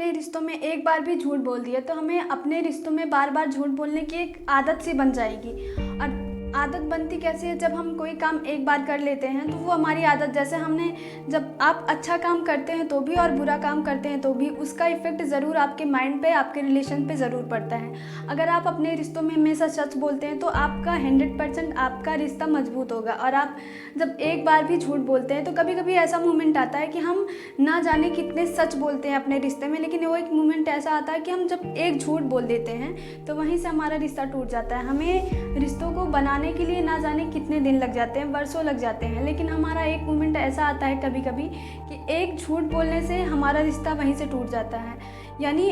अपने रिश्तों में एक बार भी झूठ बोल दिया तो हमें अपने रिश्तों में बार-बार झूठ बोलने की एक आदत सी बन जाएगी। और आदत बनती कैसे है, जब हम कोई काम एक बार कर लेते हैं तो वो हमारी आदत, जैसे हमने जब आप अच्छा काम करते हैं तो भी और बुरा काम करते हैं तो भी उसका इफ़ेक्ट ज़रूर आपके माइंड पे, आपके रिलेशन पे ज़रूर पड़ता है। अगर आप अपने रिश्तों में हमेशा सच बोलते हैं तो आपका 100% आपका रिश्ता मजबूत होगा। और आप जब एक बार भी झूठ बोलते हैं तो कभी-कभी ऐसा मोमेंट आता है कि हम ना जाने कितने सच बोलते हैं अपने रिश्ते में, लेकिन वो एक मोमेंट ऐसा आता है कि हम जब एक झूठ बोल देते हैं तो वहीं से हमारा रिश्ता टूट जाता है। हमें रिश्तों को बनाने के लिए ना जाने कितने दिन लग जाते हैं, वर्षों लग जाते हैं, लेकिन हमारा एक मोमेंट ऐसा आता है कभी-कभी कि एक झूठ बोलने से हमारा रिश्ता वहीं से टूट जाता है। यानी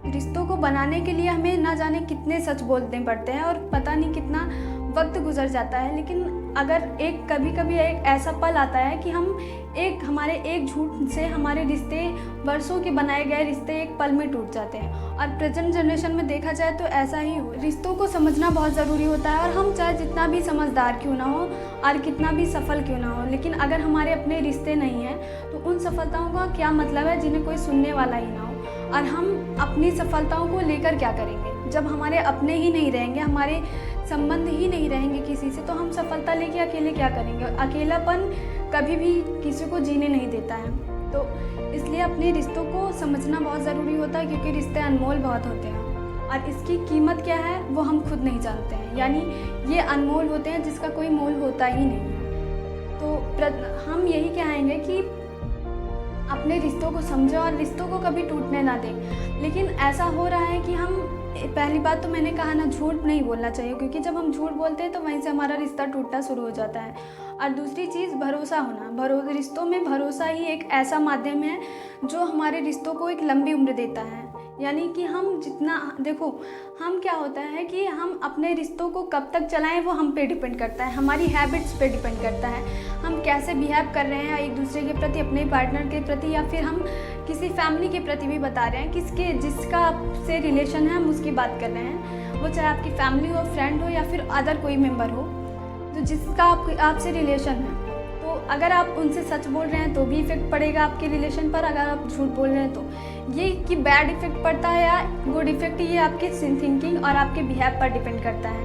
रिश्तों को बनाने के लिए हमें ना जाने कितने सच बोलने पड़ते हैं और पता नहीं कितना वक्त गुजर जाता है। लेकिन अगर कभी-कभी एक ऐसा पल आता है कि हमारे एक झूठ से हमारे रिश्ते, वर्षों के बनाए गए रिश्ते एक पल में टूट जाते हैं। और प्रेजेंट जनरेशन में देखा जाए तो ऐसा ही हो, रिश्तों को समझना बहुत ज़रूरी होता है। और हम चाहे जितना भी समझदार क्यों ना हो और कितना भी सफल क्यों ना हो, लेकिन अगर हमारे अपने रिश्ते नहीं हैं तो उन सफलताओं का क्या मतलब है जिन्हें कोई सुनने वाला ही ना हो। और हम अपनी सफलताओं को लेकर क्या करेंगे जब हमारे अपने ही नहीं रहेंगे, हमारे संबंध ही नहीं रहेंगे किसी से, तो हम सफलता लेके अकेले क्या करेंगे। अकेलापन कभी भी किसी को जीने नहीं देता है। तो इसलिए अपने रिश्तों को समझना बहुत ज़रूरी होता है, क्योंकि रिश्ते अनमोल बहुत होते हैं और इसकी कीमत क्या है वो हम खुद नहीं जानते हैं। यानी ये अनमोल होते हैं जिसका कोई मोल होता ही नहीं है। तो हम यही कहेंगे कि अपने रिश्तों को समझें और रिश्तों को कभी टूटने ना दें। लेकिन ऐसा हो रहा है कि हम, पहली बात तो मैंने कहा ना, झूठ नहीं बोलना चाहिए, क्योंकि जब हम झूठ बोलते हैं तो वहीं से हमारा रिश्ता टूटना शुरू हो जाता है। और दूसरी चीज़, भरोसा होना। रिश्तों में भरोसा ही एक ऐसा माध्यम है जो हमारे रिश्तों को एक लंबी उम्र देता है। यानी कि हम जितना, देखो हम क्या होता है कि हम अपने रिश्तों को कब तक चलाएं वो हम पे डिपेंड करता है, हमारी हैबिट्स पे डिपेंड करता है। हम कैसे बिहेव कर रहे हैं एक दूसरे के प्रति, अपने पार्टनर के प्रति, या फिर हम किसी फैमिली के प्रति भी बता रहे हैं, जिसका आपसे रिलेशन है हम उसकी बात कर रहे हैं। वो चाहे आपकी फैमिली हो, फ्रेंड हो या फिर अदर कोई मेम्बर हो, तो जिसका आपसे रिलेशन है। तो अगर आप उनसे सच बोल रहे हैं तो भी इफ़ेक्ट पड़ेगा आपके रिलेशन पर, अगर आप झूठ बोल रहे हैं तो। ये कि बैड इफ़ेक्ट पड़ता है या गुड इफ़ेक्ट, ये आपके थिंकिंग और आपके बिहेव पर डिपेंड करता है।